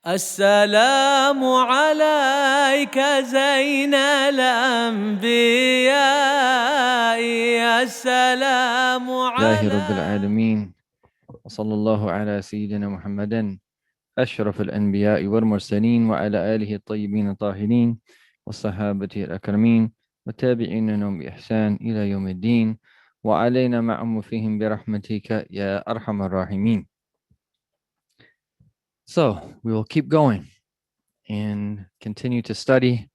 السلام عليك زين الأنبياء السلام الله رب عليك العالمين وصلى الله على سيدنا محمد أشرف الأنبياء والمرسلين وعلى آله الطيبين الطاهرين والصحابة الأكرمين والتابعين لهم بإحسان إلى يوم الدين وعلينا معهم فيهم برحمتك يا أرحم الراحمين. So we will keep going and continue to study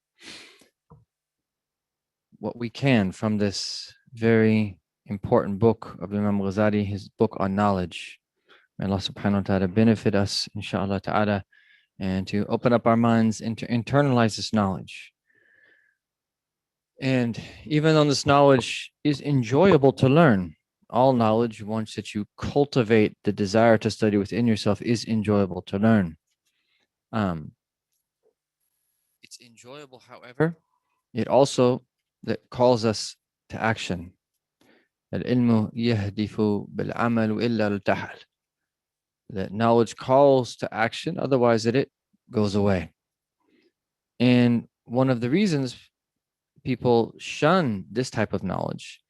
what we can from this very important book of Imam Ghazali, his book on knowledge. May Allah subhanahu wa ta'ala benefit us, inshallah ta'ala, and to open up our minds and to internalize this knowledge. And even though this knowledge is enjoyable to learn, all knowledge, once that you cultivate the desire to study within yourself, is enjoyable to learn. It's enjoyable, however, it also that calls us to action. العلم يهدف بالعمل إلا التحل. That knowledge calls to action, otherwise it goes away. And one of the reasons people shun this type of knowledge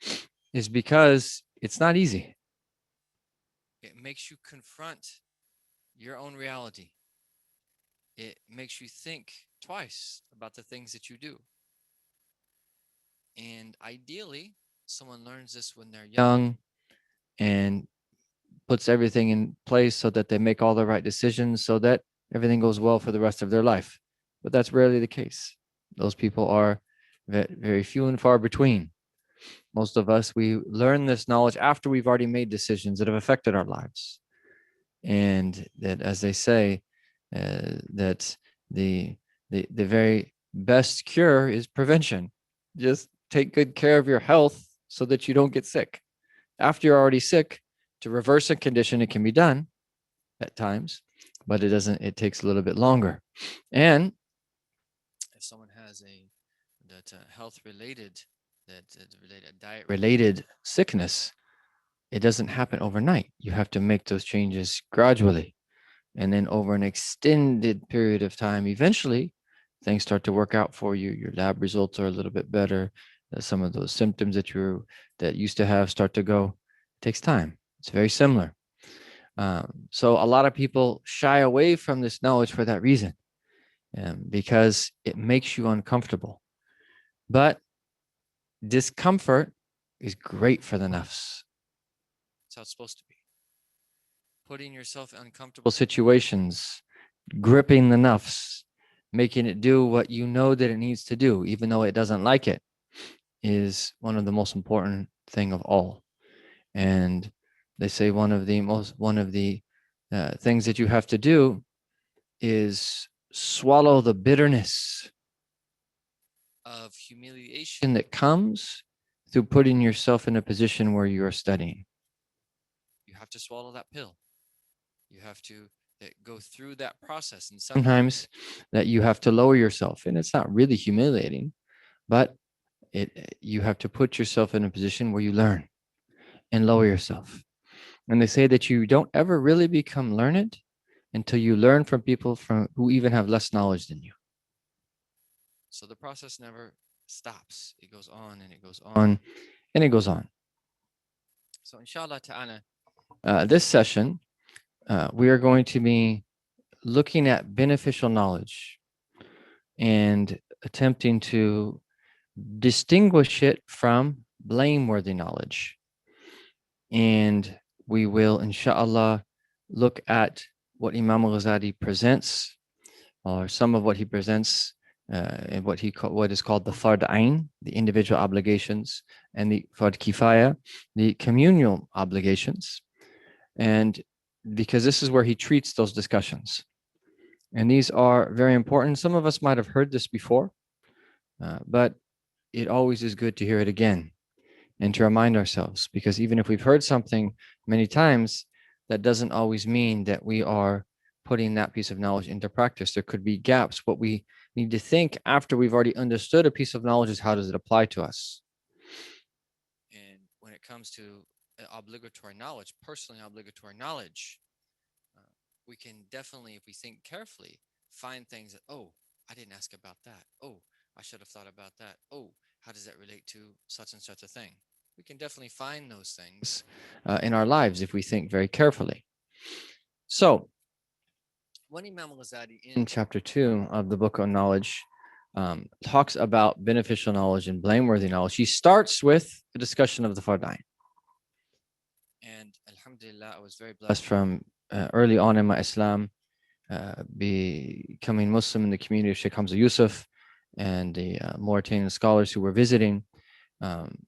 is because it's not easy. It makes you confront your own reality. It makes you think twice about the things that you do. And ideally, someone learns this when they're young and puts everything in place so that they make all the right decisions so that everything goes well for the rest of their life. But that's rarely the case. Those people are very few and far between. Most of us, we learn this knowledge after we've already made decisions that have affected our lives. And that, as they say, that the very best cure is prevention. Just take good care of your health so that you don't get sick. After you're already sick, to reverse a condition, it can be done at times, but it takes a little bit longer. And if someone has a health-related, diet-related sickness, it doesn't happen overnight. You have to make those changes gradually. And then over an extended period of time, eventually things start to work out for you. Your lab results are a little bit better. Some of those symptoms that used to have start to go. It takes time. It's very similar. So a lot of people shy away from this knowledge for that reason, because it makes you uncomfortable. But discomfort is great for the nafs. That's how it's supposed to be. Putting yourself in uncomfortable situations, gripping the nafs, making it do what you know that it needs to do, even though it doesn't like it, is one of the most important thing of all. And they say one of the things that you have to do is swallow the bitterness of humiliation that comes through putting yourself in a position where you are studying. You have to swallow that pill. You have to go through that process. And sometimes that you have to lower yourself. And it's not really humiliating, but you have to put yourself in a position where you learn and lower yourself. And they say that you don't ever really become learned until you learn from people who even have less knowledge than you. So the process never stops. It goes on and it goes on and it goes on. So inshallah ta'ala, this session, we are going to be looking at beneficial knowledge and attempting to distinguish it from blameworthy knowledge. And we will, inshallah, look at what Imam al-Ghazali presents, or some of what he presents, and what is called the fard ayn, the individual obligations, and the fard kifaya, the communal obligations. And because this is where he treats those discussions. And these are very important. Some of us might have heard this before, but it always is good to hear it again and to remind ourselves, because even if we've heard something many times, that doesn't always mean that we are putting that piece of knowledge into practice. There could be gaps. What we need to think after we've already understood a piece of knowledge is, how does it apply to us? And when it comes to obligatory knowledge, personally obligatory knowledge, we can definitely, if we think carefully, find things that, oh, I didn't ask about that. Oh, I should have thought about that. Oh, how does that relate to such and such a thing? We can definitely find those things in our lives if we think very carefully. So, when Imam al-Ghazali in chapter 2 of the book on knowledge talks about beneficial knowledge and blameworthy knowledge, he starts with a discussion of the Farda'in. And alhamdulillah, I was very blessed from early on in my Islam, becoming Muslim in the community of Shaykh Hamza Yusuf and the Mauritanian scholars who were visiting.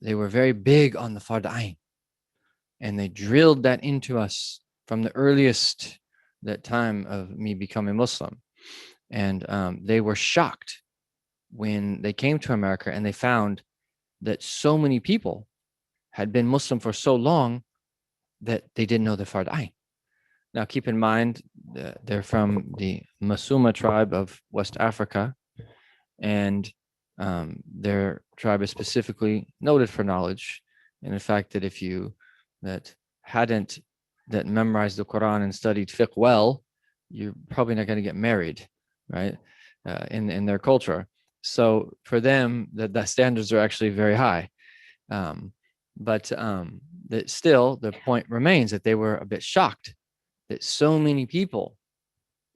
They were very big on the Farda'in, and they drilled that into us from the earliest that time of me becoming Muslim. And they were shocked when they came to America and they found that so many people had been Muslim for so long that they didn't know the Farda'in. Now, keep in mind, they're from the Masuma tribe of West Africa, and their tribe is specifically noted for knowledge. And in fact, that if you hadn't memorized the Quran and studied fiqh well, you're probably not going to get married, right? In their culture. So for them, the standards are actually very high. But that still, the point remains that they were a bit shocked that so many people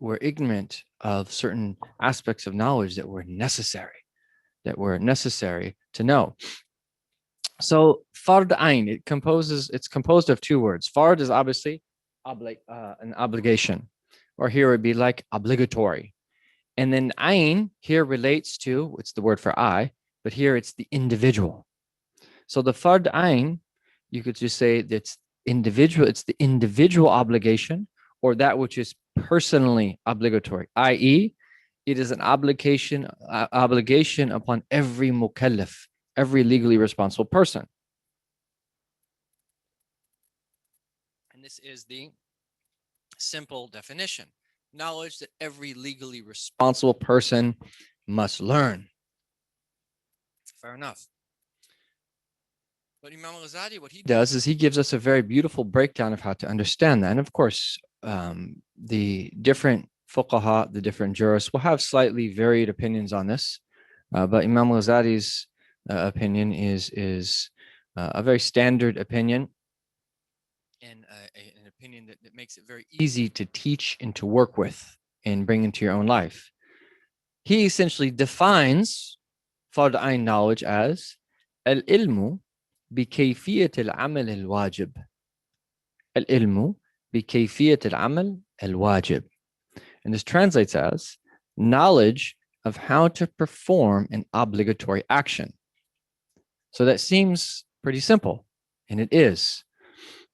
were ignorant of certain aspects of knowledge that were necessary to know. So fard ain, it's composed of two words. Fard is obviously an obligation, or here it would be like obligatory. And then ain here relates to, it's the word for I, but here it's the individual. So the fard ain, you could just say that's individual, it's the individual obligation, or that which is personally obligatory, i.e., it is an obligation upon every mukallaf, every legally responsible person. And this is the simple definition: knowledge that every legally responsible person must learn. Fair enough. But Imam al-Ghazali, what he does is he gives us a very beautiful breakdown of how to understand that. And of course, the different fuqaha, the different jurists will have slightly varied opinions on this. But Imam al-Ghazali's opinion is a very standard opinion, and an opinion that makes it very easy to teach and to work with and bring into your own life. He essentially defines fard ain knowledge as al-ilmu بكيفية العمل الواجب. العلم بكيفية العمل الواجب. And this translates as knowledge of how to perform an obligatory action. So that seems pretty simple, and it is.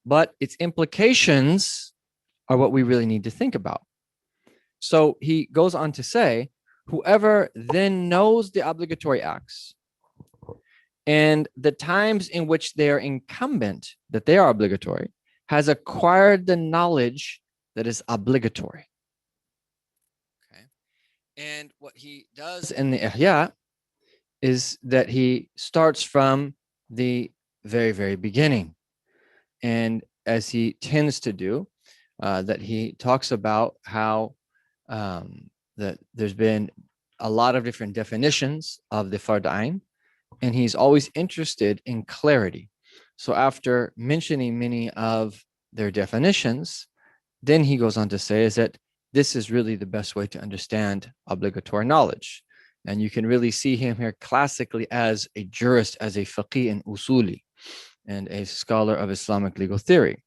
But its implications are what we really need to think about. So he goes on to say, whoever then knows the obligatory acts and the times in which they are incumbent, that they are obligatory, has acquired the knowledge that is obligatory. Okay. And what he does in the Iḥyā is that he starts from the very, very beginning. And as he tends to do, that he talks about how that there's been a lot of different definitions of the fard ain, and he's always interested in clarity. So after mentioning many of their definitions, then he goes on to say is that this is really the best way to understand obligatory knowledge. And you can really see him here classically as a jurist, as a faqih and usuli, and a scholar of Islamic legal theory.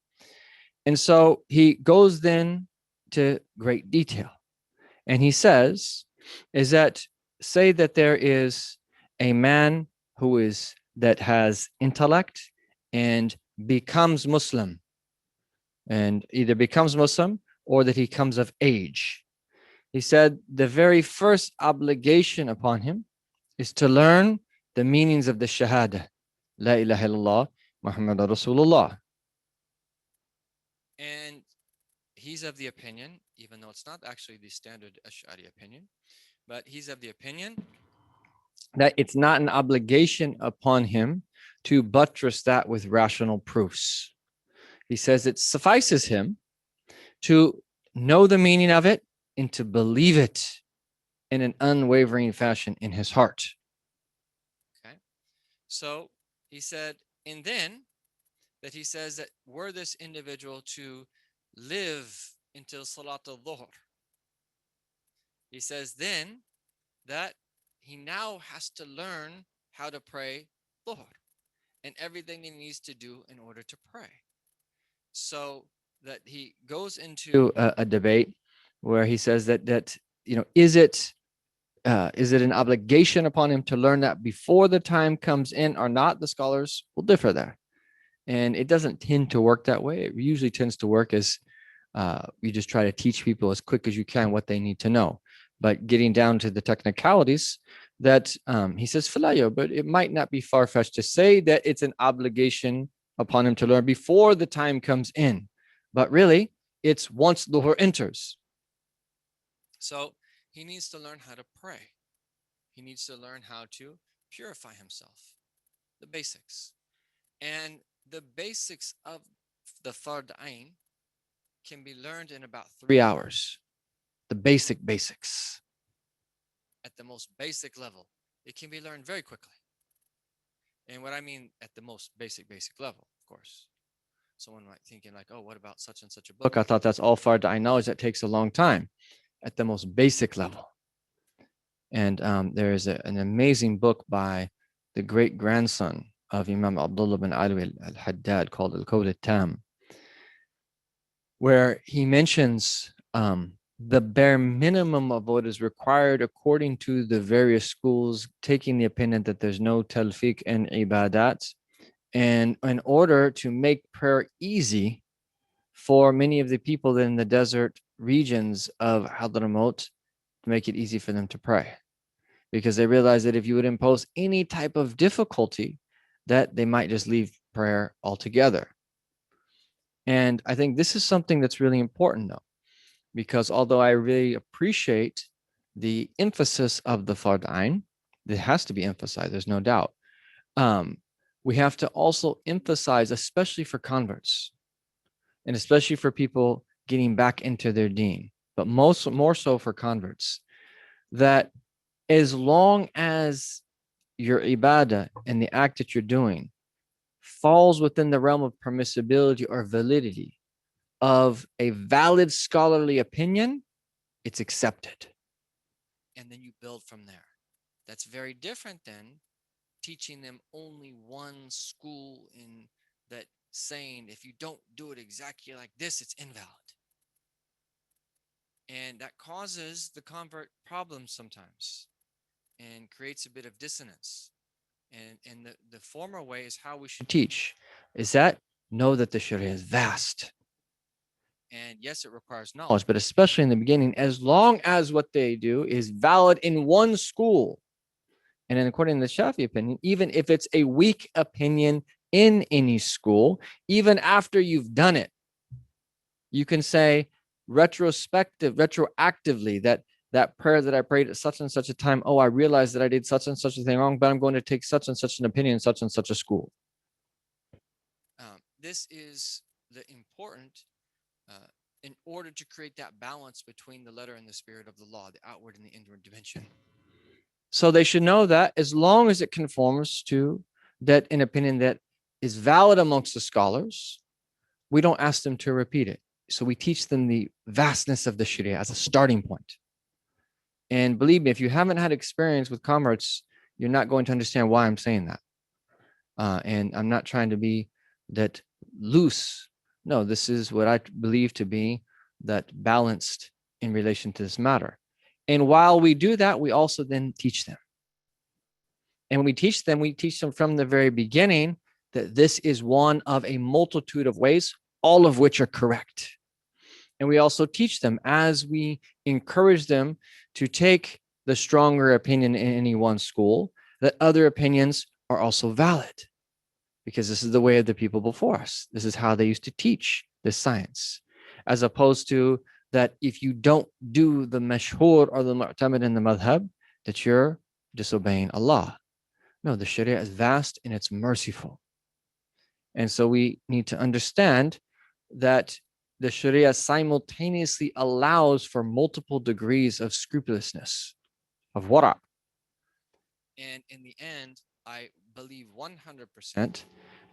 And so he goes then to great detail. And he says, is that, say that there is a man that has intellect and becomes Muslim, and either becomes Muslim or that he comes of age. He said the very first obligation upon him is to learn the meanings of the Shahada, La ilaha illallah, Muhammadur Rasulullah. And he's of the opinion, even though it's not actually the standard Ash'ari opinion, but he's of the opinion that it's not an obligation upon him to buttress that with rational proofs. He says it suffices him to know the meaning of it and to believe it in an unwavering fashion in his heart. Okay. So he said, and then that he says that were this individual to live until Salat al-Dhuhr, he says then that he now has to learn how to pray Dhuhr and everything he needs to do in order to pray. So that he goes into a debate where he says that is it an obligation upon him to learn that before the time comes in or not? The scholars will differ there. And it doesn't tend to work that way. It usually tends to work as you just try to teach people as quick as you can what they need to know. But getting down to the technicalities, that he says, Filayo, but it might not be far-fetched to say that it's an obligation upon him to learn before the time comes in. But really, it's once Dhuhr enters. So he needs to learn how to pray. He needs to learn how to purify himself, the basics. And the basics of the Fard Ain can be learned in about 3 hours. The basics. At the most basic level, it can be learned very quickly. And what I mean at the most basic level, of course. Someone might thinking like, oh, what about such and such a book? I thought that's all Fard Ain knowledge. That takes a long time. At the most basic level. And there is an amazing book by the great grandson of Imam Abdullah bin Ali al-Haddad called Al-Qawl al-Tam, where he mentions the bare minimum of what is required according to the various schools, taking the opinion that there's no talfiq and ibadat. And in order to make prayer easy for many of the people in the desert regions of Hadramaut, to make it easy for them to pray. Because they realize that if you would impose any type of difficulty, that they might just leave prayer altogether. And I think this is something that's really important, though, because although I really appreciate the emphasis of the Fard Ain, it has to be emphasized, there's no doubt. We have to also emphasize, especially for converts, and especially for people getting back into their deen, but more so for converts, that as long as your ibadah and the act that you're doing falls within the realm of permissibility or validity of a valid scholarly opinion, it's accepted. And then you build from there. That's very different than teaching them only one school in that saying, if you don't do it exactly like this, it's invalid. And that causes the convert problems sometimes and creates a bit of dissonance. And the former way is how we should teach, is that know that the Sharia is vast. And yes, it requires knowledge, but especially in the beginning, as long as what they do is valid in one school. And then according to the Shafi opinion, even if it's a weak opinion in any school, even after you've done it, you can say retroactively that prayer that I prayed at such and such a time, oh, I realized that I did such and such a thing wrong, but I'm going to take such and such an opinion in such and such a school. This is the important, in order to create that balance between the letter and the spirit of the law, the outward and the inward dimension. So they should know that as long as it conforms to that an opinion that is valid amongst the scholars, we don't ask them to repeat it. So we teach them the vastness of the Sharia as a starting point. And believe me, if you haven't had experience with converts, you're not going to understand why I'm saying that. And I'm not trying to be that loose. No, this is what I believe to be that balanced in relation to this matter. And while we do that, we also then teach them. And when we teach them from the very beginning that this is one of a multitude of ways, all of which are correct. And we also teach them as we encourage them to take the stronger opinion in any one school, that other opinions are also valid, because this is the way of the people before us. This is how they used to teach this science, as opposed to that if you don't do the mashhur or the mu'tamad in the madhab, that you're disobeying Allah. No, the Sharia is vast and it's merciful. And so we need to understand that the Sharia simultaneously allows for multiple degrees of scrupulousness, of wara. And in the end, I believe 100%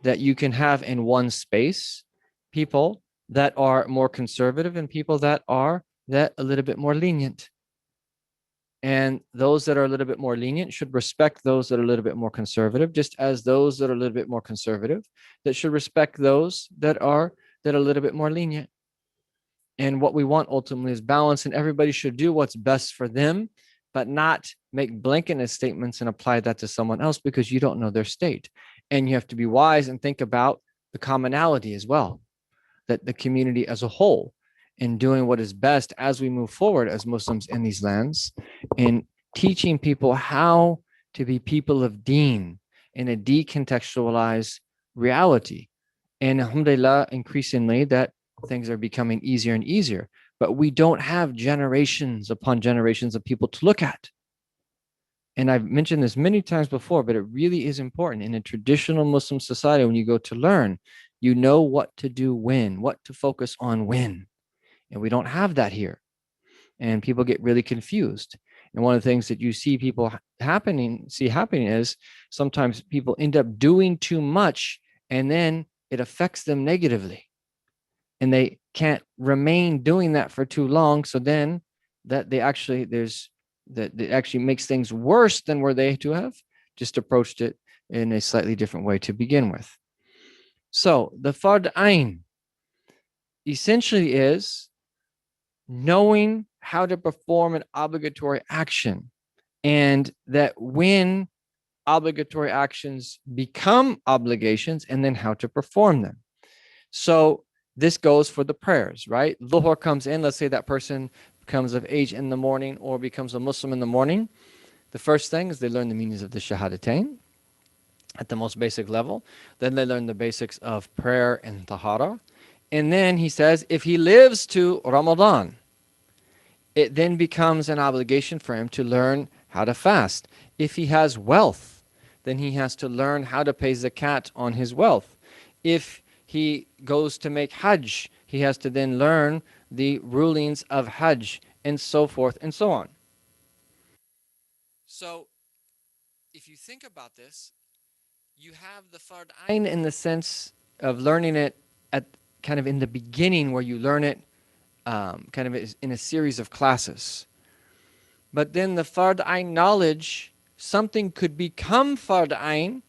that you can have in one space people that are more conservative and people that are a little bit more lenient. And those that are a little bit more lenient should respect those that are a little bit more conservative, just as those that are a little bit more conservative that should respect those that are a little bit more lenient. And what we want ultimately is balance, and everybody should do what's best for them, but not make blanket statements and apply that to someone else because you don't know their state. And you have to be wise and think about the commonality as well, that the community as a whole, in doing what is best as we move forward as Muslims in these lands, in teaching people how to be people of deen in a decontextualized reality. And alhamdulillah, increasingly that things are becoming easier and easier, but we don't have generations upon generations of people to look at. And I've mentioned this many times before, but it really is important. In a traditional Muslim society, when you go to learn, you know what to do when, what to focus on when. And we don't have that here. And people get really confused. And one of the things that you see people happening is sometimes people end up doing too much and then it affects them negatively. And they can't remain doing that for too long. So then that they actually, that it actually makes things worse than where they to have just approached it in a slightly different way to begin with. So the fard ain essentially is knowing how to perform an obligatory action, and that when obligatory actions become obligations, and then how to perform them. So this goes for the prayers, right? Dhuhr comes in, let's say that person becomes of age in the morning or becomes a Muslim in the morning. The first thing is they learn the meanings of the Shahadatain at the most basic level. Then they learn the basics of prayer and tahara. And then he says, if he lives to Ramadan, it then becomes an obligation for him to learn how to fast. If he has wealth, then he has to learn how to pay zakat on his wealth. If he goes to make hajj, he has to then learn the rulings of hajj, and so forth and so on. So if you think about this, you have the fard ain in the sense of learning it at kind of in the beginning, where you learn it kind of in a series of classes. But then the fard ain knowledge, something could become fard ain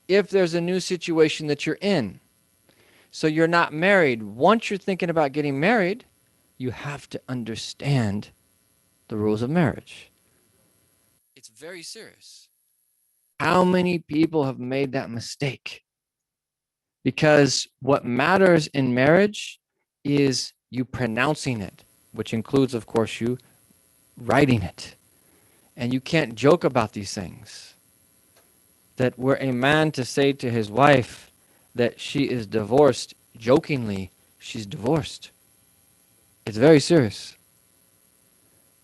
if there's a new situation that you're in. So you're not married. Once you're thinking about getting married, you have to understand the rules of marriage. It's very serious. How many people have made that mistake? Because what matters in marriage is you pronouncing it, which includes, of course, you writing it. And you can't joke about these things. That were a man to say to his wife that she is divorced, jokingly, she's divorced. It's very serious.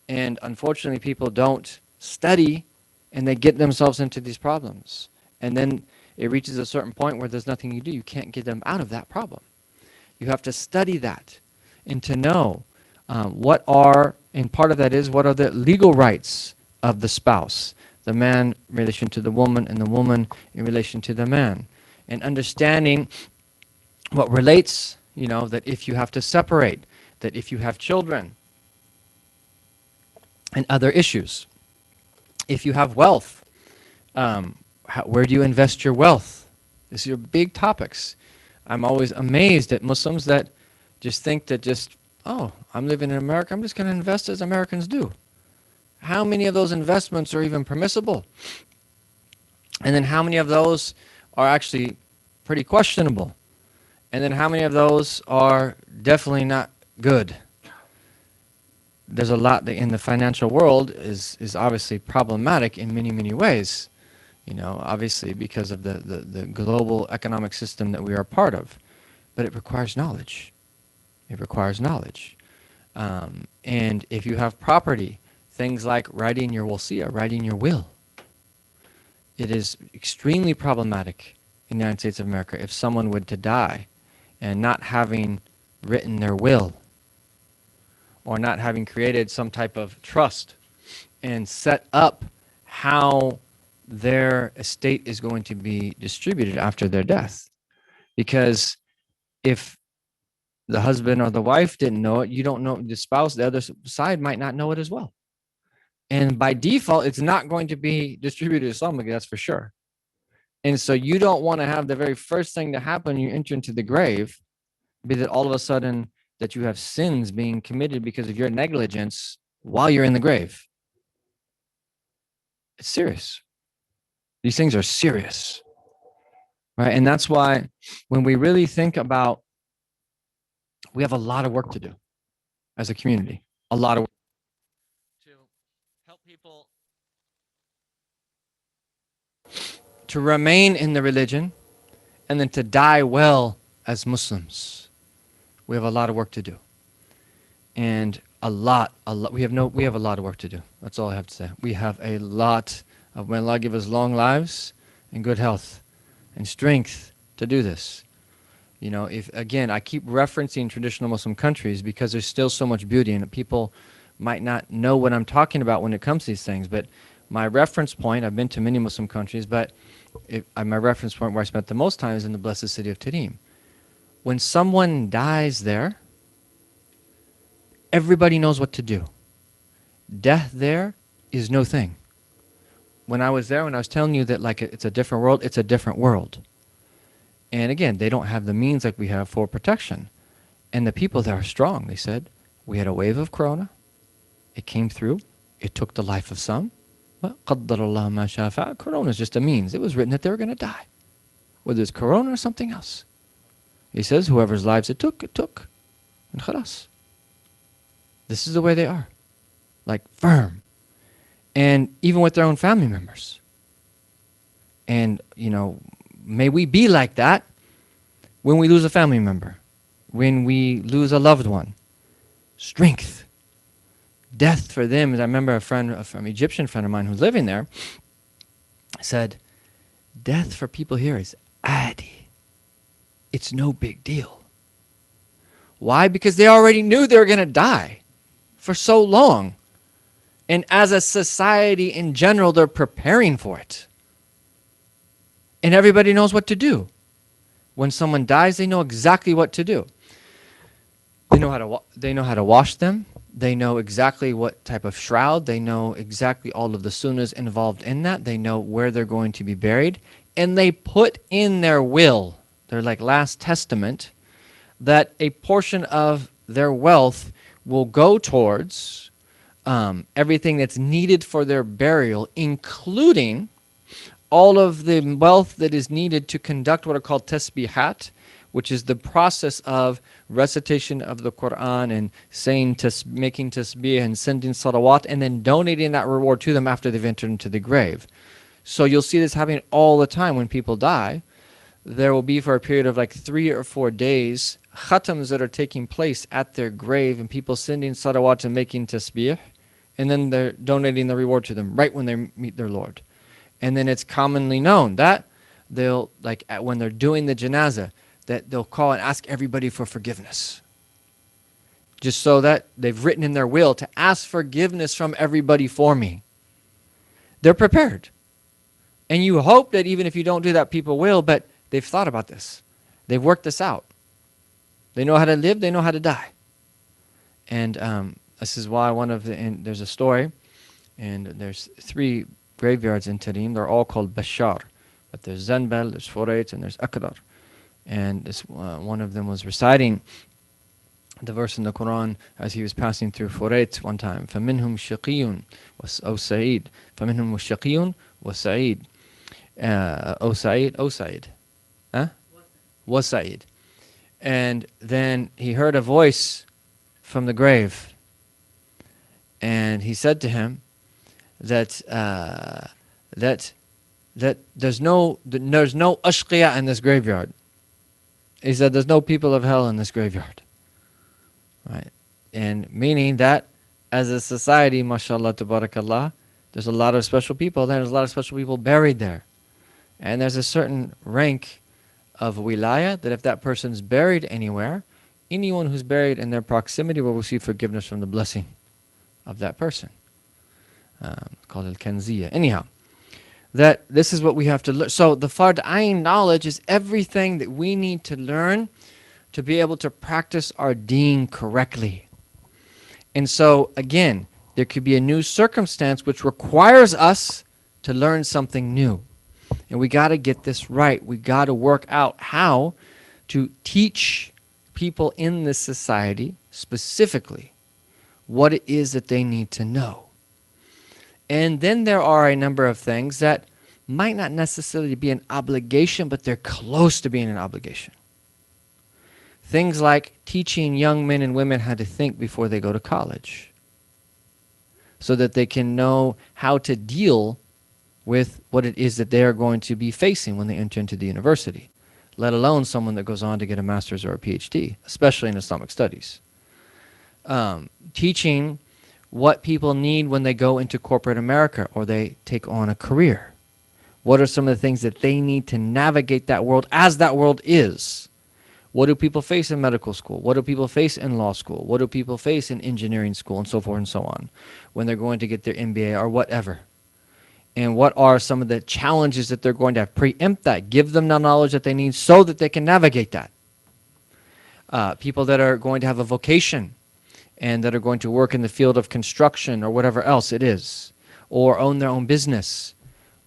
And unfortunately, people don't study and they get themselves into these problems. And then it reaches a certain point where there's nothing you do. You can't get them out of that problem. You have to study that and to know what are, and part of that is, what are the legal rights of the spouse, the man in relation to the woman, and the woman in relation to the man. And understanding what relates, that if you have to separate, that if you have children, and other issues. If you have wealth, where do you invest your wealth? These are big topics. I'm always amazed at Muslims that just think that I'm living in America, I'm just going to invest as Americans do. How many of those investments are even permissible? And then how many of those are actually pretty questionable? And then how many of those are definitely not good? There's a lot that in the financial world is obviously problematic in many, many ways, obviously because of the global economic system that we are a part of. But it requires knowledge. It requires knowledge. And if you have property, things like writing your wasiyah, writing your will, it is extremely problematic in the United States of America if someone were to die and not having written their will, or not having created some type of trust and set up how their estate is going to be distributed after their death. Because if the husband or the wife didn't know it, you don't know, the spouse, the other side might not know it as well. And by default, it's not going to be distributed Islamically, that's for sure. And so you don't want to have the very first thing to happen when you enter into the grave be that all of a sudden that you have sins being committed because of your negligence while you're in the grave. It's serious. These things are serious, right? And that's why when we really think about, we have a lot of work to do as a community, a lot of work to help people to remain in the religion and then to die well as Muslims. We have a lot of work to do. And we have a lot of work to do. That's all I have to say. We have a lot of, may Allah give us long lives and good health and strength to do this. You know, if again, I keep referencing traditional Muslim countries because there's still so much beauty and people might not know what I'm talking about when it comes to these things. But my reference point, I've been to many Muslim countries, but my reference point where I spent the most time is in the blessed city of Tarim. When someone dies there, everybody knows what to do. Death there is no thing. When I was there, when I was telling you that like it's a different world, it's a different world. And again, they don't have the means like we have for protection. And the people there are strong. They said, we had a wave of corona. It came through. It took the life of some. Corona is just a means. It was written that they were going to die. Whether it's corona or something else. He says, whoever's lives it took. And khalas. This is the way they are. Like firm. And even with their own family members. And, you know, may we be like that when we lose a family member. When we lose a loved one. Strength. Death for them, as I remember an Egyptian friend of mine who's living there, said, death for people here is adi. It's no big deal. Why? Because they already knew they were going to die for so long. And as a society in general, they're preparing for it. And everybody knows what to do. When someone dies, they know exactly what to do. They know how to wash them. They know exactly what type of shroud. They know exactly all of the sunnahs involved in that. They know where they're going to be buried. And they put in their will, their like last testament, that a portion of their wealth will go towards everything that's needed for their burial, including all of the wealth that is needed to conduct what are called tasbihat, which is the process of recitation of the Quran and saying, making tasbih and sending salawat and then donating that reward to them after they've entered into the grave. So you'll see this happening all the time when people die. There will be for a period of like 3 or 4 days, khatams that are taking place at their grave and people sending salawat and making tasbih, and then they're donating the reward to them right when they meet their Lord. And then it's commonly known that they'll, like when they're doing the janazah, that they'll call and ask everybody for forgiveness. Just so that they've written in their will to ask forgiveness from everybody for me. They're prepared. And you hope that even if you don't do that, people will, but they've thought about this. They've worked this out. They know how to live, they know how to die. And this is why there's a story, and there's 3 graveyards in Tarim. They're all called Bashar. But there's Zanbal, there's Furait, and there's Akdar. And this one of them was reciting the verse in the Quran as he was passing through Furait one time. فَمِنْهُمْ شَقِيٌّ أَوْ سَعِيدٌ فَمِنْهُمْ شَقِيٌّ وَسَعِيدٌ أو سعيد was Sa'id. And then he heard a voice from the grave, and he said to him that there's no ashqiya in this graveyard. He said there's no people of hell in this graveyard, right? And meaning that as a society, mashallah, tabarakallah, there's a lot of special people there. There's a lot of special people buried there. And there's a certain rank of wilaya that if that person's buried anywhere, anyone who's buried in their proximity will receive forgiveness from the blessing of that person. Called al-Kanziyya. Anyhow, that this is what we have to learn. So the Fard Ayn knowledge is everything that we need to learn to be able to practice our deen correctly. And so, again, there could be a new circumstance which requires us to learn something new. And we got to get this right. We got to work out how to teach people in this society specifically what it is that they need to know. And then there are a number of things that might not necessarily be an obligation, but they're close to being an obligation. Things like teaching young men and women how to think before they go to college, so that they can know how to deal with what it is that they are going to be facing when they enter into the university, let alone someone that goes on to get a master's or a PhD, especially in Islamic studies. Teaching what people need when they go into corporate America or they take on a career. What are some of the things that they need to navigate that world as that world is? What do people face in medical school? What do people face in law school? What do people face in engineering school, and so forth and so on, when they're going to get their MBA or whatever? And what are some of the challenges that they're going to have? Preempt that. Give them the knowledge that they need so that they can navigate that. People that are going to have a vocation and that are going to work in the field of construction or whatever else it is, or own their own business.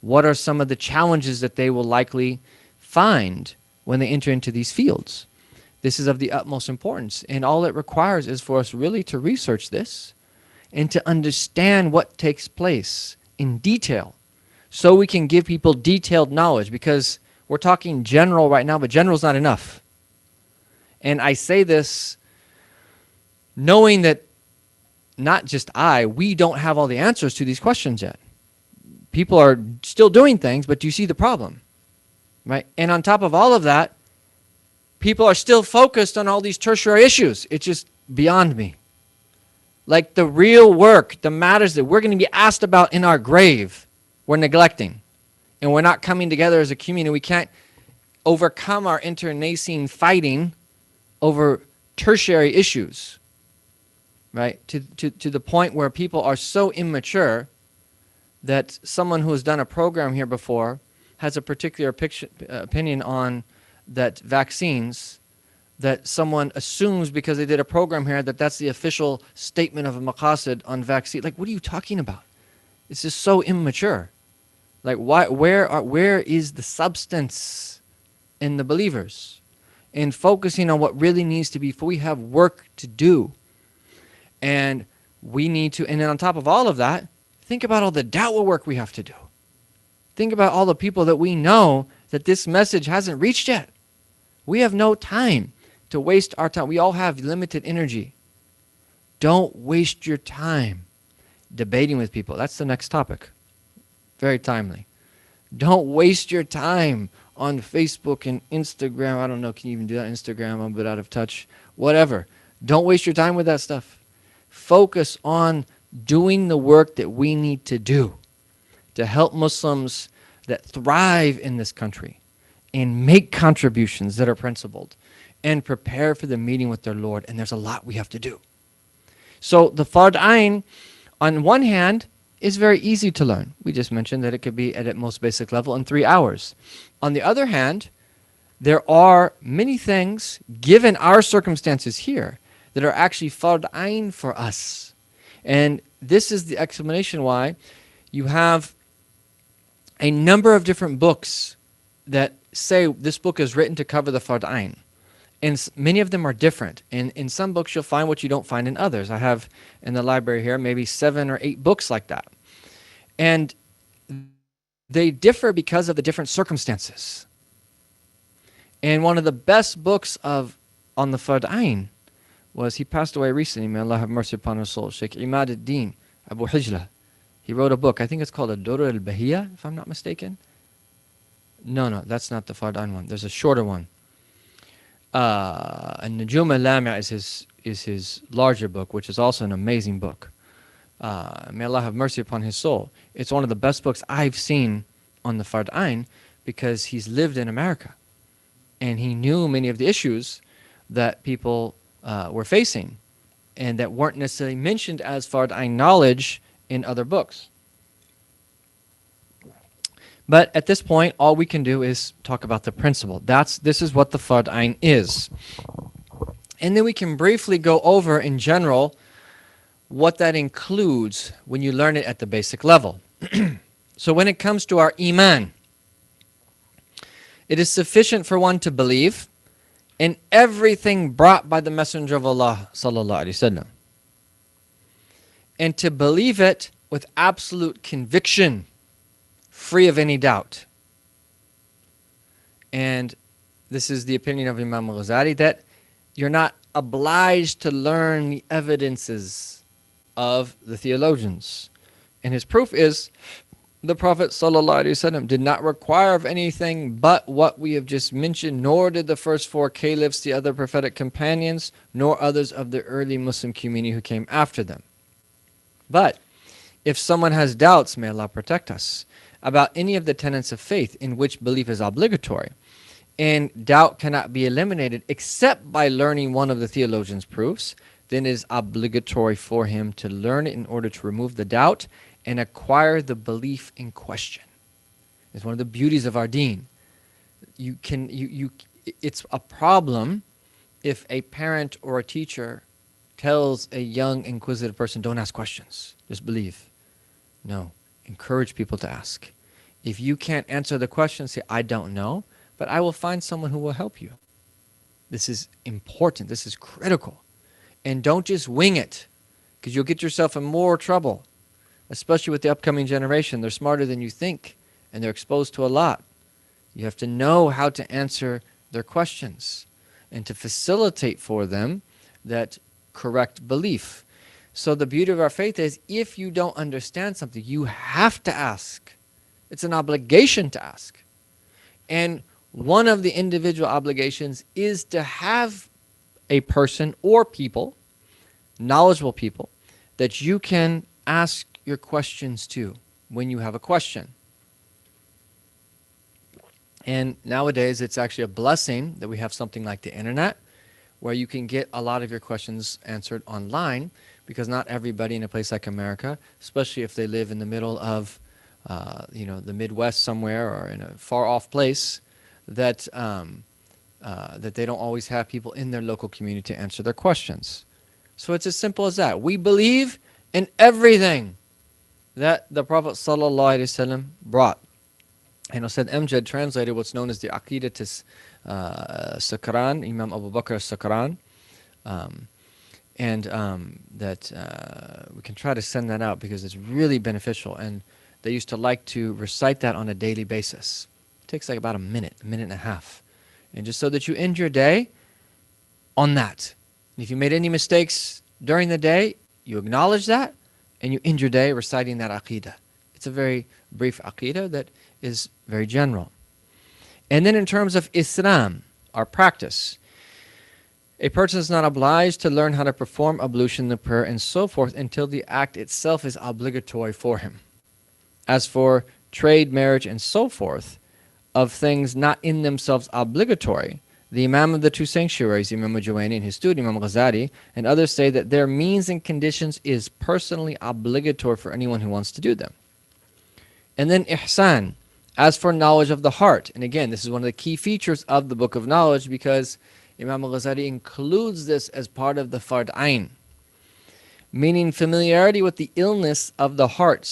What are some of the challenges that they will likely find when they enter into these fields? This is of the utmost importance, and all it requires is for us really to research this and to understand what takes place in detail so we can give people detailed knowledge, because we're talking general right now, but general is not enough. And I say this knowing that not just we don't have all the answers to these questions yet. People are still doing things, but do you see the problem? Right? And on top of all of that, people are still focused on all these tertiary issues. It's just beyond me. Like the real work, the matters that we're going to be asked about in our grave, we're neglecting. And we're not coming together as a community. We can't overcome our internecine fighting over tertiary issues. Right? To the point where people are so immature that someone who has done a program here before has a particular opinion on that vaccines, that someone assumes because they did a program here that that's the official statement of al-Maqasid on vaccine. Like, what are you talking about? It's just so immature. Like, where is the substance in the believers? And focusing on what really needs to be, for we have work to do. And we need to, and then on top of all of that, think about all the da'wah work we have to do. Think about all the people that we know that this message hasn't reached yet. We have no time to waste our time. We all have limited energy. Don't waste your time debating with people. That's the next topic. Very timely. Don't waste your time on Facebook and Instagram. I don't know, can you even do that? Instagram, I'm a bit out of touch. Whatever. Don't waste your time with that stuff. Focus on doing the work that we need to do to help Muslims that thrive in this country and make contributions that are principled and prepare for the meeting with their Lord. And there's a lot we have to do. So the Fard Ayn, on one hand, is very easy to learn. We just mentioned that it could be at its most basic level in 3 hours. On the other hand, there are many things, given our circumstances here, that are actually Fard Ayn for us. And this is the explanation why you have a number of different books that say this book is written to cover the Fard Ayn. And many of them are different. And in some books you'll find what you don't find in others. I have in the library here maybe 7 or 8 books like that. And they differ because of the different circumstances. And one of the best books on the Fard Ayn was, he passed away recently, may Allah have mercy upon his soul, Shaykh al-Dīn, Abu Hijla. He wrote a book, I think it's called Ad-Durr al-Bahiyya, if I'm not mistaken. No, that's not the Fard Ayn one. There's a shorter one. An-Nujum al-Lami' is his larger book, which is also an amazing book. May Allah have mercy upon his soul. It's one of the best books I've seen on the Fard Ayn, because he's lived in America. And he knew many of the issues that people we're facing, and that weren't necessarily mentioned as fard ayn knowledge in other books. But at this point, all we can do is talk about the principle. This is what the fard ayn is. And then we can briefly go over in general what that includes when you learn it at the basic level. So when it comes to our iman, it is sufficient for one to believe in everything brought by the Messenger of Allah sallallahu alaihi wasallam, and to believe it with absolute conviction, free of any doubt. And this is the opinion of Imam al-Ghazali, that you're not obliged to learn the evidences of the theologians. And his proof is the Prophet ﷺ did not require of anything but what we have just mentioned, nor did the first four caliphs, the other prophetic companions, nor others of the early Muslim community who came after them. But if someone has doubts, may Allah protect us, about any of the tenets of faith in which belief is obligatory, and doubt cannot be eliminated except by learning one of the theologians' proofs, then it is obligatory for him to learn it in order to remove the doubt and acquire the belief in question. It's one of the beauties of our deen. It's a problem if a parent or a teacher tells a young inquisitive person, don't ask questions, just believe. No, encourage people to ask. If you can't answer the question, say, I don't know, but I will find someone who will help you. This is important. This is critical. And don't just wing it, because you'll get yourself in more trouble, especially with the upcoming generation. They're smarter than you think, and they're exposed to a lot. You have to know how to answer their questions and to facilitate for them that correct belief. So the beauty of our faith is, if you don't understand something, you have to ask. It's an obligation to ask. And one of the individual obligations is to have a person or people, knowledgeable people, that you can ask your questions to when you have a question. And nowadays, it's actually a blessing that we have something like the internet, where you can get a lot of your questions answered online, because not everybody in a place like America, especially if they live in the middle of the Midwest somewhere, or in a far-off place, that they don't always have people in their local community to answer their questions. So it's as simple as that. We believe in everything that the Prophet ﷺ brought. And Ustad Amjad translated what's known as the Aqidat Sakran, Imam Abu Bakr Sakran, that we can try to send that out because it's really beneficial. And they used to like to recite that on a daily basis. It takes like about a minute and a half. And just so that you end your day on that. And if you made any mistakes during the day, you acknowledge that, and you end your day reciting that aqidah. It's a very brief aqidah that is very general. And then in terms of Islam, our practice, a person is not obliged to learn how to perform ablution, the prayer, and so forth until the act itself is obligatory for him. As for trade, marriage, and so forth, of things not in themselves obligatory, the Imam of the two sanctuaries, Imam al-Juwayni and his student, Imam al-Ghazali, and others say that their means and conditions is personally obligatory for anyone who wants to do them. And then ihsan, as for knowledge of the heart. And again, this is one of the key features of the Book of Knowledge, because Imam al-Ghazali includes this as part of the fard ayn, meaning familiarity with the illnesses of the heart,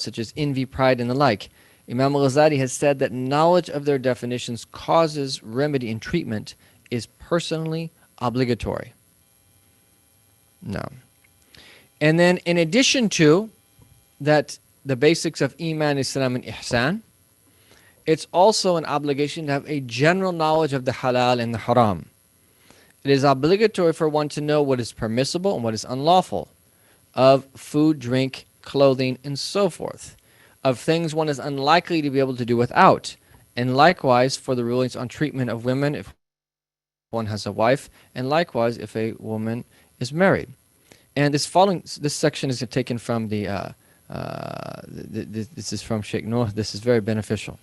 such as envy, pride, and the like. Imam al-Ghazali has said that knowledge of their definitions, causes, remedy, and treatment is personally obligatory. No. And then in addition to that, the basics of Iman, Islam, and Ihsan, it's also an obligation to have a general knowledge of the halal and the haram. It is obligatory for one to know what is permissible and what is unlawful, of food, drink, clothing, and so forth, of things one is unlikely to be able to do without, and likewise for the rulings on treatment of women if one has a wife, and likewise if a woman is married. And this section is taken from this is from Shaykh Noor. This is very beneficial.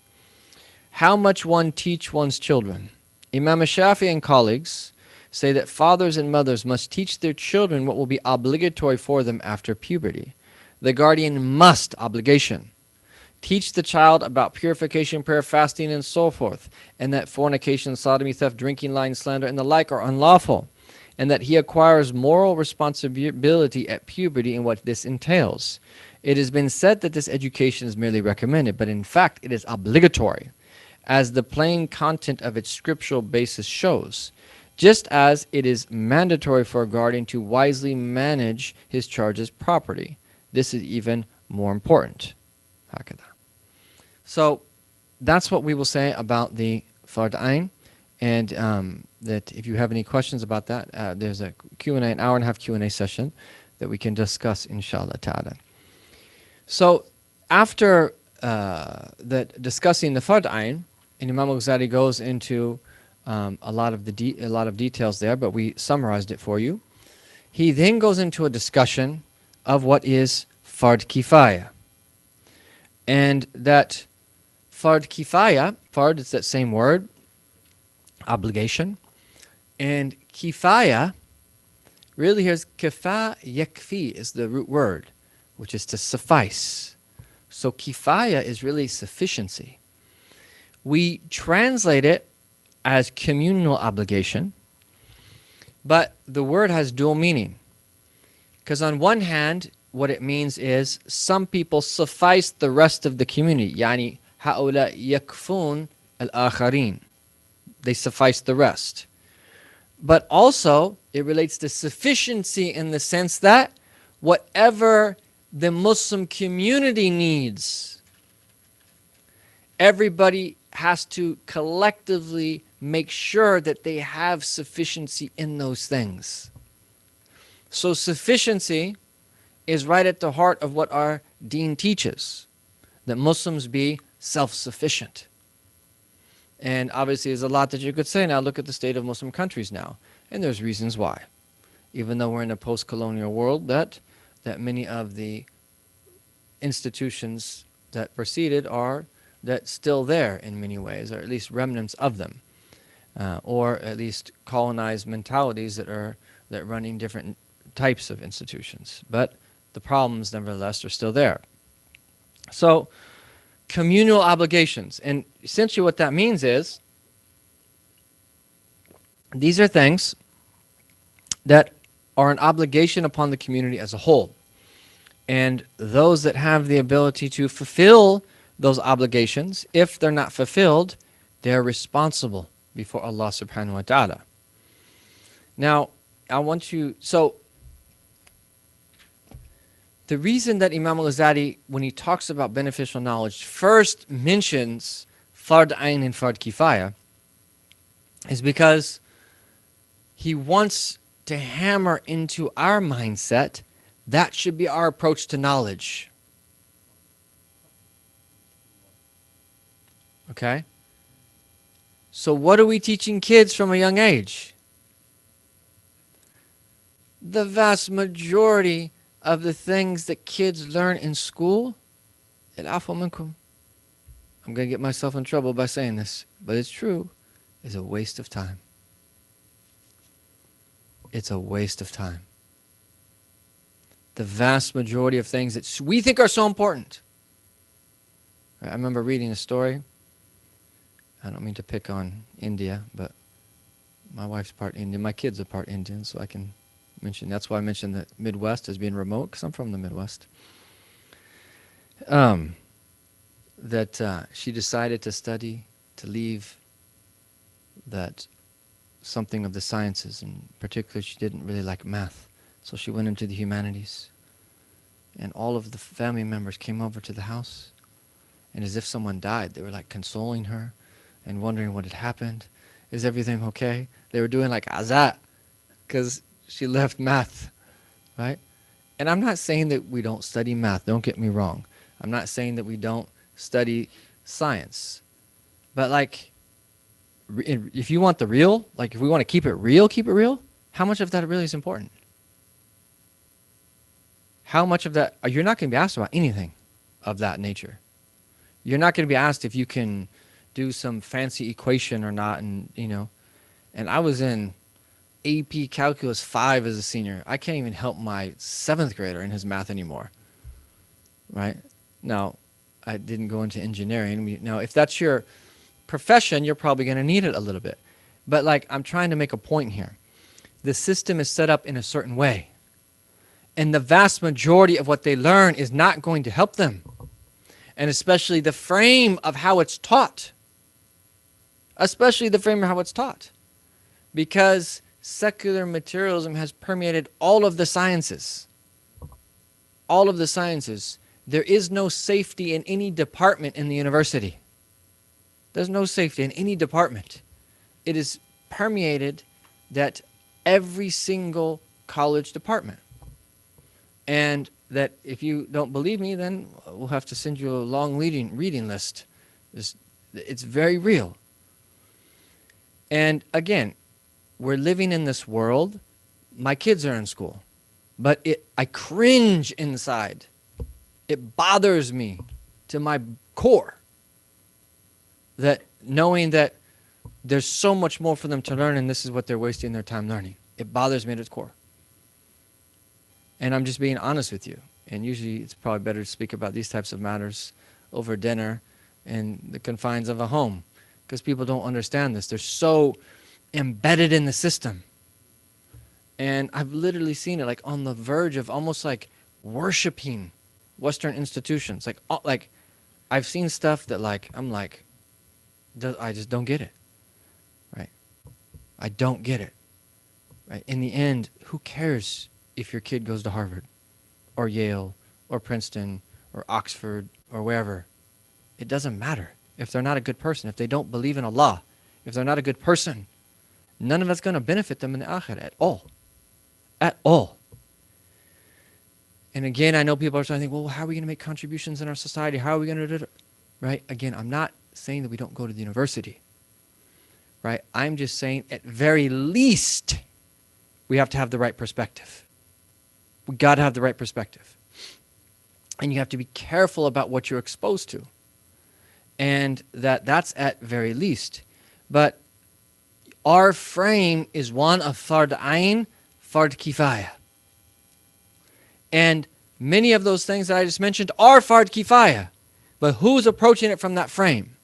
How much one teach one's children. Imam Shafi and colleagues say that fathers and mothers must teach their children what will be obligatory for them after puberty. The guardian must, obligation, teach the child about purification, prayer, fasting, and so forth, and that fornication, sodomy, theft, drinking, lying, slander, and the like are unlawful, and that he acquires moral responsibility at puberty and what this entails. It has been said that this education is merely recommended, but in fact it is obligatory, as the plain content of its scriptural basis shows, just as it is mandatory for a guardian to wisely manage his charge's property. This is even more important. So that's what we will say about the Fard Ain, and that if you have any questions about that, there's a Q&A, an hour and a half Q&A session that we can discuss, inshallah ta'ala. So after discussing the Fard Ain, and Imam al-Ghazali goes into a lot of details there, but we summarized it for you. He then goes into a discussion of what is Fard Kifaya. And that Fard Kifaya, Fard is that same word, obligation. And Kifaya, really here's Kifa Yakfi is the root word, which is to suffice. So Kifaya is really sufficiency. We translate it as communal obligation, but the word has dual meaning. Because on one hand, what it means is some people suffice the rest of the community. Yani haula yakfun al-akharin. They suffice the rest. But also, it relates to sufficiency in the sense that whatever the Muslim community needs, everybody has to collectively make sure that they have sufficiency in those things. So sufficiency is right at the heart of what our Deen teaches, that Muslims be self-sufficient. And obviously there's a lot that you could say now. Look at the state of Muslim countries now, and there's reasons why. Even though we're in a post-colonial world, that many of the institutions that preceded are that still there in many ways, or at least remnants of them, or at least colonized mentalities that running different types of institutions. But the problems, nevertheless, are still there. So, communal obligations, and essentially what that means is these are things that are an obligation upon the community as a whole. And those that have the ability to fulfill those obligations, if they're not fulfilled, they're responsible before Allah subhanahu wa ta'ala. Now, the reason that Imam al-Ghazali, when he talks about beneficial knowledge, first mentions Fard Ain and Fard Kifaya is because he wants to hammer into our mindset that should be our approach to knowledge. Okay? So what are we teaching kids from a young age? The vast majority of the things that kids learn in school, al-afwa minkum, I'm going to get myself in trouble by saying this, but it's true, is a waste of time. It's a waste of time. The vast majority of things that we think are so important. I remember reading a story. I don't mean to pick on India, but my wife's part Indian. My kids are part Indian, so I can mention. That's why I mentioned the Midwest as being remote, because I'm from the Midwest. She decided to leave that something of the sciences, and particularly she didn't really like math, so she went into the humanities. And all of the family members came over to the house, and as if someone died, they were like consoling her and wondering what had happened. Is everything okay? They were doing like azat because she left math, right? And I'm not saying that we don't study math, don't get me wrong. I'm not saying that we don't study science. But like, if you want the real, like if we want to keep it real, how much of that really is important? How much of that, you're not going to be asked about anything of that nature. You're not going to be asked if you can do some fancy equation or not, and and I was in AP Calculus 5 as a senior. I can't even help my 7th grader in his math anymore, right? Now, I didn't go into engineering. Now, if that's your profession, you're probably going to need it a little bit. But like, I'm trying to make a point here. The system is set up in a certain way. And the vast majority of what they learn is not going to help them. And especially the frame of how it's taught. Especially the frame of how it's taught. Because secular materialism has permeated all of the sciences. All of the sciences. There is no safety in any department in the university. There's no safety in any department. It is permeated that every single college department. And that if you don't believe me, then we'll have to send you a long reading list. It's very real. And again, we're living in this world. My kids are in school. But I cringe inside. It bothers me to my core. That knowing that there's so much more for them to learn and this is what they're wasting their time learning. It bothers me at its core. And I'm just being honest with you. And usually it's probably better to speak about these types of matters over dinner in the confines of a home. Because people don't understand this. They're so embedded in the system. And I've literally seen it like on the verge of almost like worshiping Western institutions. Like I've seen stuff that like, I'm like, I just don't get it. Right? I don't get it. Right? In the end, who cares if your kid goes to Harvard or Yale or Princeton or Oxford or wherever? It doesn't matter. If they're not a good person, if they don't believe in Allah, if they're not a good person, none of that's going to benefit them in the akhirah at all. At all. And again, I know people are starting to think, well, how are we going to make contributions in our society? How are we going to do it? Right? Again, I'm not saying that we don't go to the university. Right? I'm just saying at very least, we have to have the right perspective. We got to have the right perspective. And you have to be careful about what you're exposed to. And that's at very least. But our frame is one of fard ayn, fard kifaya. And many of those things that I just mentioned are fard kifaya. But who's approaching it from that frame?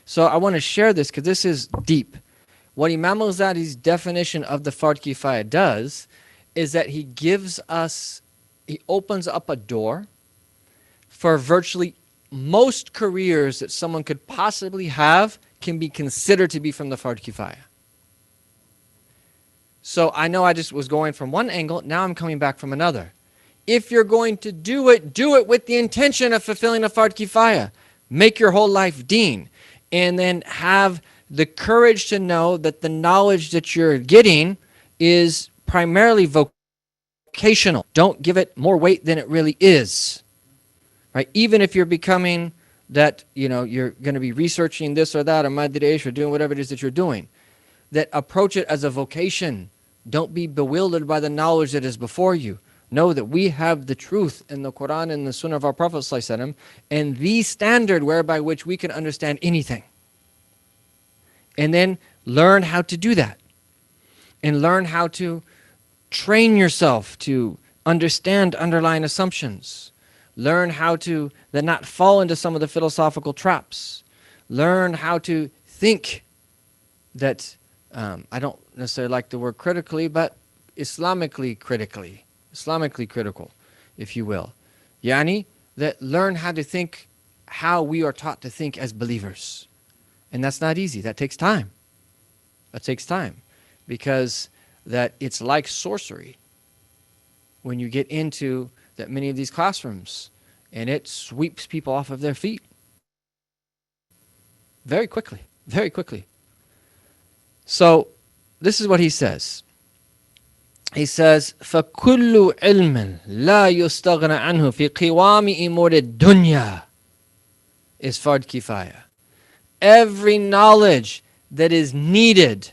So I want to share this because this is deep. What Imam al-Ghazali's definition of the fard kifaya does is that he opens up a door for virtually most careers that someone could possibly have can be considered to be from the fard kifaya. So I know I just was going from one angle, now I'm coming back from another. If you're going to do it with the intention of fulfilling a fard kifaya. Make your whole life deen. And then have the courage to know that the knowledge that you're getting is primarily vocational. Don't give it more weight than it really is. Right? Even if you're becoming that, you're going to be researching this or that or madrish or doing whatever it is that you're doing, that approach it as a vocation. Don't be bewildered by the knowledge that is before you. Know that we have the truth in the Quran and the Sunnah of our Prophet ﷺ, and the standard whereby which we can understand anything. And then learn how to do that. And learn how to train yourself to understand underlying assumptions. Learn how to then not fall into some of the philosophical traps. Learn how to think that, I don't necessarily like the word critically, but Islamically critical, if you will. Yani, that learn how to think how we are taught to think as believers. And that's not easy. That takes time. Because that it's like sorcery when you get into that many of these classrooms, and it sweeps people off of their feet very quickly. So this is what he says. He says, فَكُلُّ عِلْمٍ لَا يُسْتَغْنَ عَنْهُ فِي قِوَامِ إِمُورِ الدُّنْيَا is fard kifaya. Every knowledge that is needed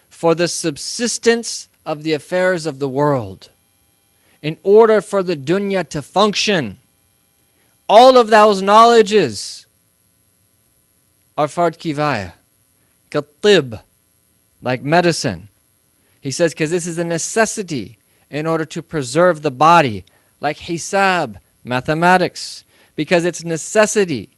for the subsistence of the affairs of the world, in order for the dunya to function, all of those knowledges are fard kifaya. Katib, like medicine. He says, because this is a necessity in order to preserve the body, like hisab, mathematics, because it's a necessity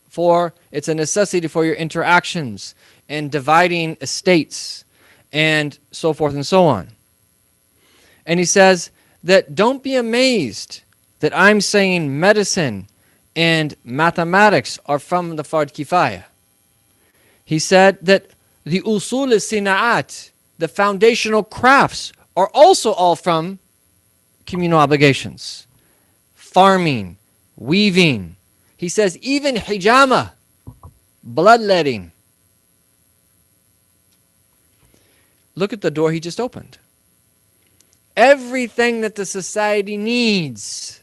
for your interactions and dividing estates and so forth and so on. And he says that don't be amazed that I'm saying medicine and mathematics are from the fard kifaya. He said that the usul al-sina'at, the foundational crafts, are also all from communal obligations. Farming, weaving. He says even hijama, bloodletting. Look at the door he just opened. Everything that the society needs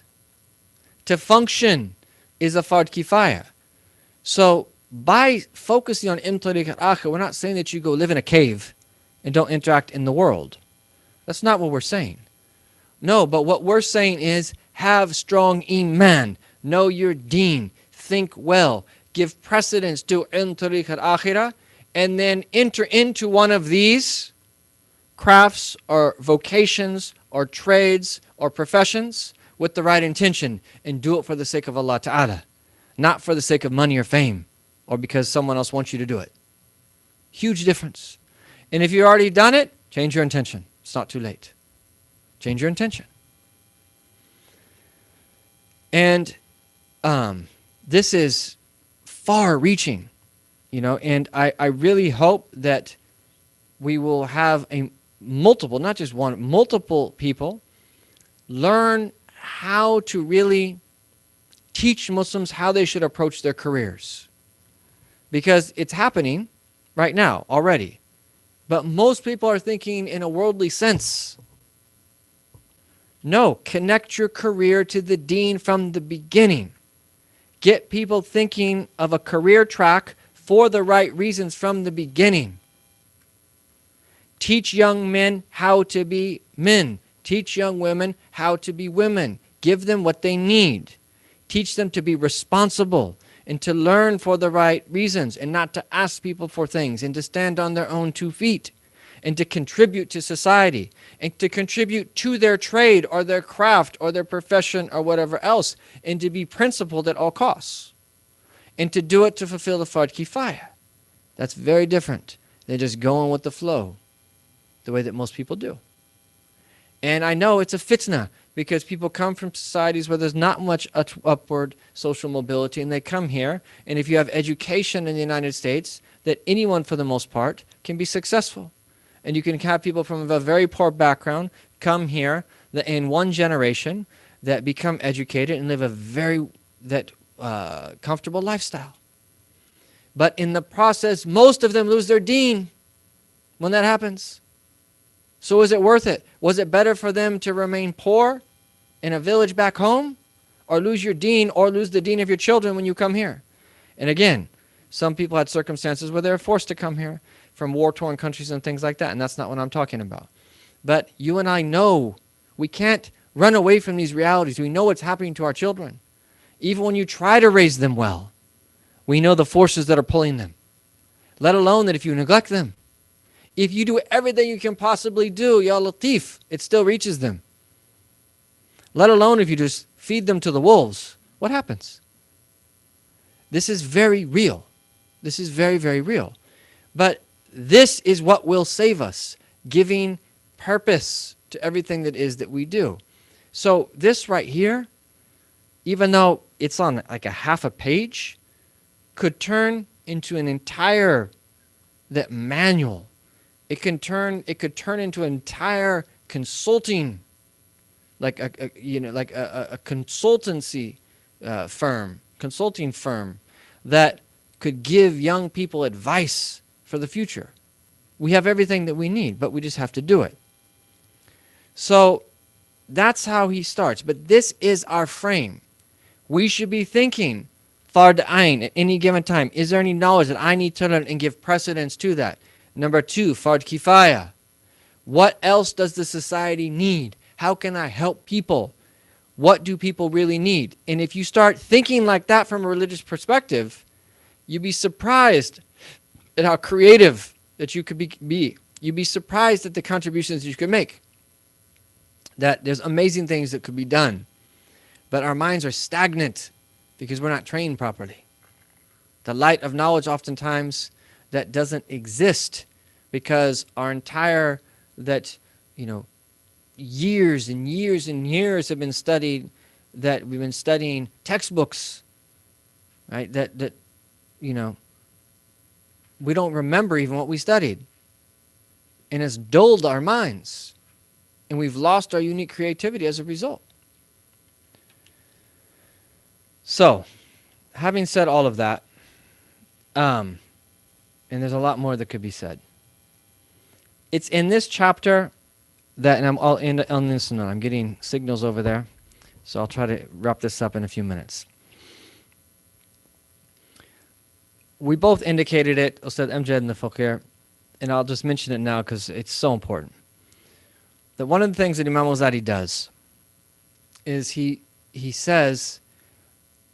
to function is a fard kifaya. So by focusing on imtariq al-akhir, we're not saying that you go live in a cave and don't interact in the world. That's not what we're saying. No, but what we're saying is have strong iman, know your deen, think well, give precedence to imtariq al-akhirah, and then enter into one of these crafts or vocations or trades or professions with the right intention, and do it for the sake of Allah Ta'ala, not for the sake of money or fame or because someone else wants you to do it. Huge difference. And if you've already done it, change your intention. It's not too late. Change your intention. And this is far-reaching, and I really hope that we will have not just one, multiple people learn how to really teach Muslims how they should approach their careers. Because it's happening right now already. But most people are thinking in a worldly sense. No, connect your career to the deen from the beginning. Get people thinking of a career track for the right reasons from the beginning. Teach young men how to be men. Teach young women how to be women. Give them what they need. Teach them to be responsible and to learn for the right reasons and not to ask people for things and to stand on their own 2 feet and to contribute to society and to contribute to their trade or their craft or their profession or whatever else, and to be principled at all costs and to do it to fulfill the fard kifaya. That's very different than just going with the flow the way that most people do. And I know it's a fitna because people come from societies where there's not much upward social mobility, and they come here, and if you have education in the United States, that anyone for the most part can be successful. And you can have people from a very poor background come here in one generation that become educated and live a very comfortable lifestyle. But in the process, most of them lose their deen when that happens. So is it worth it? Was it better for them to remain poor in a village back home, or lose your deen or lose the deen of your children when you come here? And again, some people had circumstances where they were forced to come here from war-torn countries and things like that, and that's not what I'm talking about. But you and I know we can't run away from these realities. We know what's happening to our children. Even when you try to raise them well, we know the forces that are pulling them, let alone that if you neglect them. If you do everything you can possibly do, Ya Latif, it still reaches them. Let alone if you just feed them to the wolves. What happens? This is very real. This is very, very real. But this is what will save us, giving purpose to everything that is that we do. So this right here, even though it's on like a half a page, could turn into an entire manual. It could turn into an entire consulting, like a consultancy consulting firm that could give young people advice for the future. We have everything that we need, but we just have to do it. So that's how he starts. But this is our frame. We should be thinking fard ayn at any given time. Is there any knowledge that I need to learn and give precedence to that? Number 2, fard kifaya. What else does the society need? How can I help people? What do people really need? And if you start thinking like that from a religious perspective, you'd be surprised at how creative that you could be you'd be surprised at the contributions you could make. That there's amazing things that could be done, but our minds are stagnant because we're not trained properly. The light of knowledge oftentimes that doesn't exist because our entire, years and years and years have been studied, that we've been studying textbooks, right? That we don't remember even what we studied. And it's dulled our minds. And we've lost our unique creativity as a result. So, having said all of that, and there's a lot more that could be said. It's in this chapter that, and I'm all in on this note, I'm getting signals over there, so I'll try to wrap this up in a few minutes. We both indicated it, Ustad Amjad and the Faqir, and I'll just mention it now because it's so important. That one of the things that Imam al-Ghazali does is he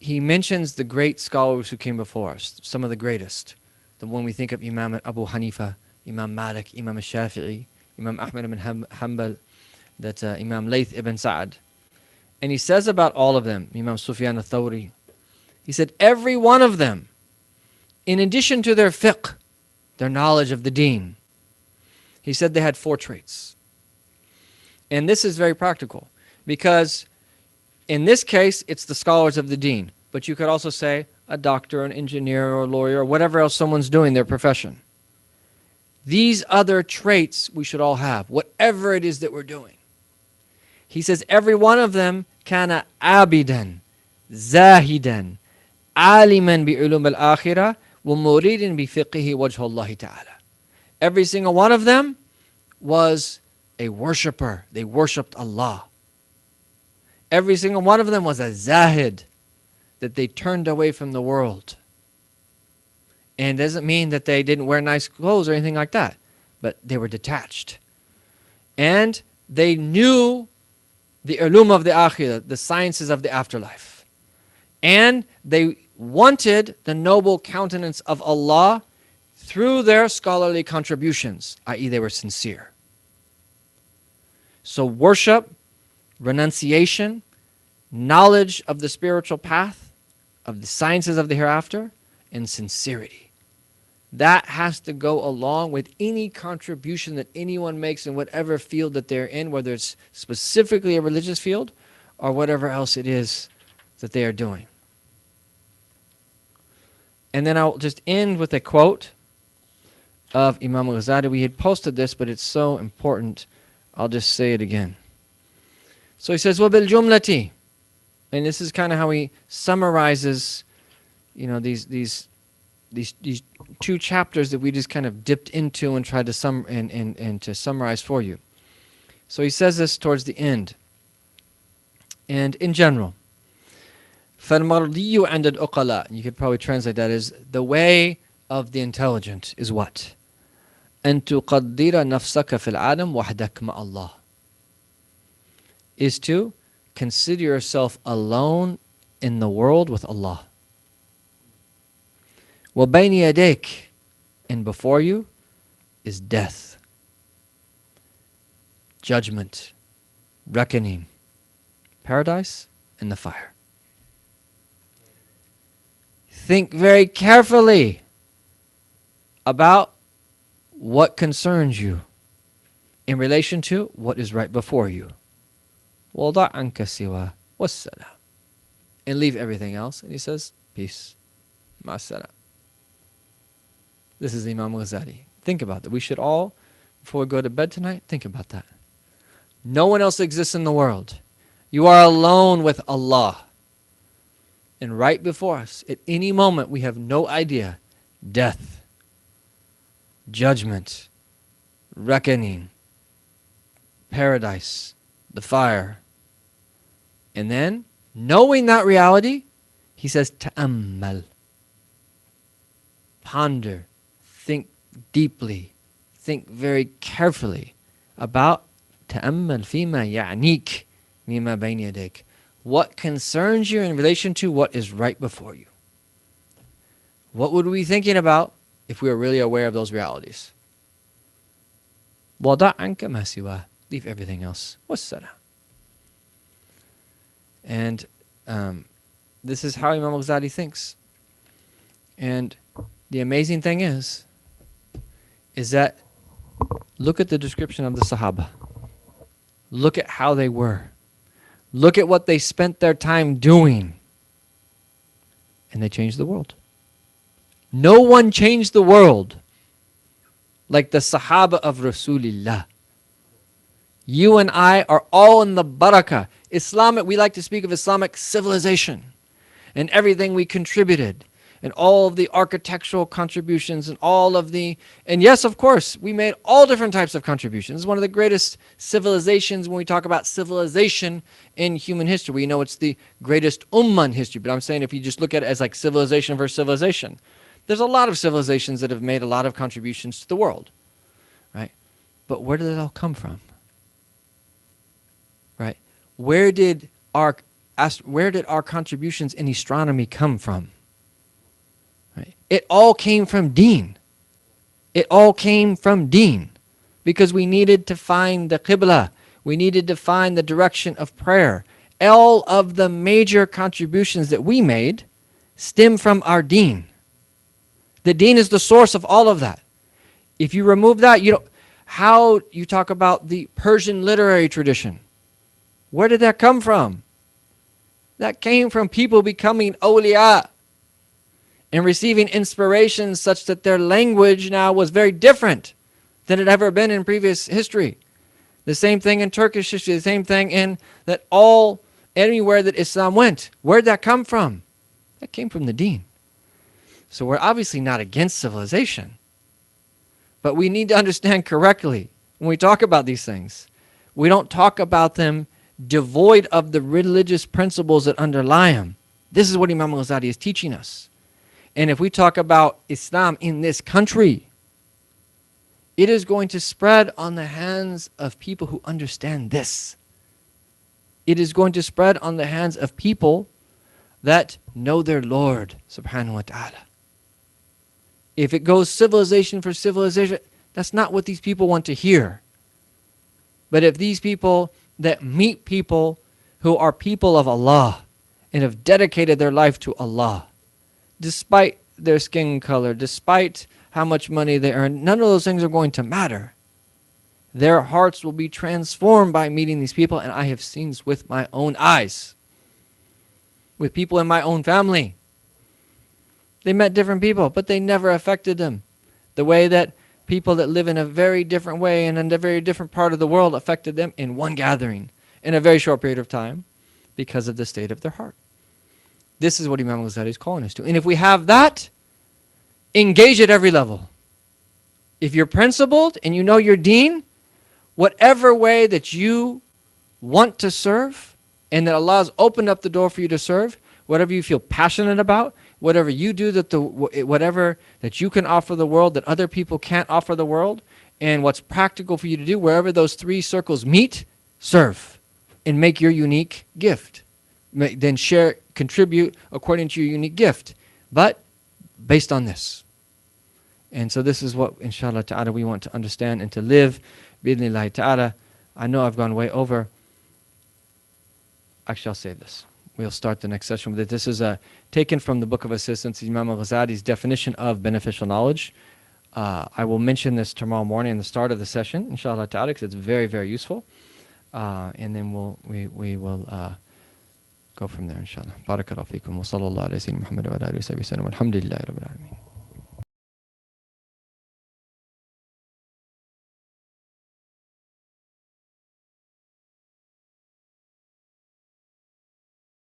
mentions the great scholars who came before us, some of the greatest. The when we think of Imam Abu Hanifa, Imam Malik, Imam al-Shafi'i, Imam Ahmad ibn Hanbal, that Imam Layth ibn Sa'ad. And he says about all of them, Imam Sufyan al-Thawri, he said every one of them, in addition to their fiqh, their knowledge of the deen, he said they had 4 traits. And this is very practical because in this case, it's the scholars of the deen. But you could also say a doctor, an engineer, or a lawyer, or whatever else someone's doing their profession. These other traits we should all have, whatever it is that we're doing. He says every one of them kana abidan, zahidan, aliman bi ulum al-akhirah, wa muridin bi fiqhi wajh Allah ta'ala. Every single one of them was a worshipper. They worshipped Allah. Every single one of them was a zahid, that they turned away from the world. And it doesn't mean that they didn't wear nice clothes or anything like that, but they were detached. And they knew the ulum of the akhirah, the sciences of the afterlife. And they wanted the noble countenance of Allah through their scholarly contributions, i.e. they were sincere. So worship, renunciation, knowledge of the spiritual path, of the sciences of the hereafter, and sincerity. That has to go along with any contribution that anyone makes in whatever field that they're in, whether it's specifically a religious field or whatever else it is that they are doing. And then I'll just end with a quote of Imam al-Ghazali. We had posted this, but it's so important, I'll just say it again. So he says, وَبِالْجُمْلَةِ, and this is kind of how he summarizes, these 2 chapters that we just kind of dipped into and tried to to summarize for you. So he says this towards the end. And in general, فَالْمَرْضِيُّ عَنْدَ الْأُقَلَاءِ, you could probably translate that as the way of the intelligent is what? أَن تُقَدِّرَ نَفْسَكَ فِي الْعَالَمِ وَحْدَكَ مَعَ اللَّهِ, is to consider yourself alone in the world with Allah. وَبَيْنِ يَدَيْكَ, and before you is death, judgment, reckoning, paradise, and the fire. Think very carefully about what concerns you in relation to what is right before you. وَضَعْ عَنْكَ سِوَى وَالسَّلَامِ, and leave everything else. And he says, peace. Ma'as-salam. This is Imam al-Ghazali. Think about that. We should all, before we go to bed tonight, think about that. No one else exists in the world. You are alone with Allah. And right before us, at any moment, we have no idea. Death, judgment, reckoning, paradise, the fire. And then, knowing that reality, he says, ta'ammal. Ponder, think deeply, think very carefully about ta'ammal fima ya'nik mimma bayna yadik. What concerns you in relation to what is right before you? What would we be thinking about if we were really aware of those realities? وَضَعْ عَنْكَ مَا سِوَاهُ. Leave everything else. وَالسَّلَامُ. And this is how Imam al-Ghazali thinks. And the amazing thing is that look at the description of the Sahaba. Look at how they were. Look at what they spent their time doing. And they changed the world. No one changed the world like the Sahaba of Rasulullah. You and I are all in the barakah. Islamic, we like to speak of Islamic civilization and everything we contributed and all of the architectural contributions and all of the, and yes, of course, we made all different types of contributions. It's one of the greatest civilizations when we talk about civilization in human history. We know it's the greatest ummah in history, but I'm saying if you just look at it as like civilization versus civilization, there's a lot of civilizations that have made a lot of contributions to the world, right? But where did it all come from? Right? Where did our contributions in astronomy come from? Right? It all came from Deen. It all came from Deen because we needed to find the Qibla. We needed to find the direction of prayer. All of the major contributions that we made stem from our Deen. The Deen is the source of all of that. If you remove that, how you talk about the Persian literary tradition. Where did that come from? That came from people becoming awliya and receiving inspirations such that their language now was very different than it had ever been in previous history. The same thing in Turkish history, the same thing in that anywhere that Islam went. Where did that come from? That came from the Deen. So we're obviously not against civilization, but we need to understand correctly when we talk about these things. We don't talk about them devoid of the religious principles that underlie them. This is what Imam al-Ghazali is teaching us. And if we talk about Islam in this country, it is going to spread on the hands of people who understand this. It is going to spread on the hands of people that know their Lord, subhanahu wa ta'ala. If it goes civilization for civilization, that's not what these people want to hear. But if these people that meet people who are people of Allah and have dedicated their life to Allah, despite their skin color, despite how much money they earn, none of those things are going to matter. Their hearts will be transformed by meeting these people, and I have seen this with my own eyes, with people in my own family. They met different people, but they never affected them the way that people that live in a very different way and in a very different part of the world affected them in one gathering in a very short period of time because of the state of their heart. This is what Imam al-Ghazali is calling us to. And if we have that, engage at every level. If you're principled and you know your deen, whatever way that you want to serve and that Allah has opened up the door for you to serve, whatever you feel passionate about, whatever you do, whatever that you can offer the world that other people can't offer the world, and what's practical for you to do, wherever those three circles meet, serve and make your unique gift. Then contribute according to your unique gift, but based on this. And so this is what, inshallah ta'ala, we want to understand and to live. Bi-idhnillahi ta'ala. I know I've gone way over. Actually, I'll save this. We'll start the next session with it. This is taken from the Book of Assistance, Imam al-Ghazali's definition of beneficial knowledge. I will mention this tomorrow morning in the start of the session, inshallah ta'ala, because it's very, very useful. And then we will go from there, inshallah. Barakallahu feekum wa sallallahu alayhi wa sallam Muhammad wa ala alihi wa sallam. Alhamdulillahi rabbil alameen.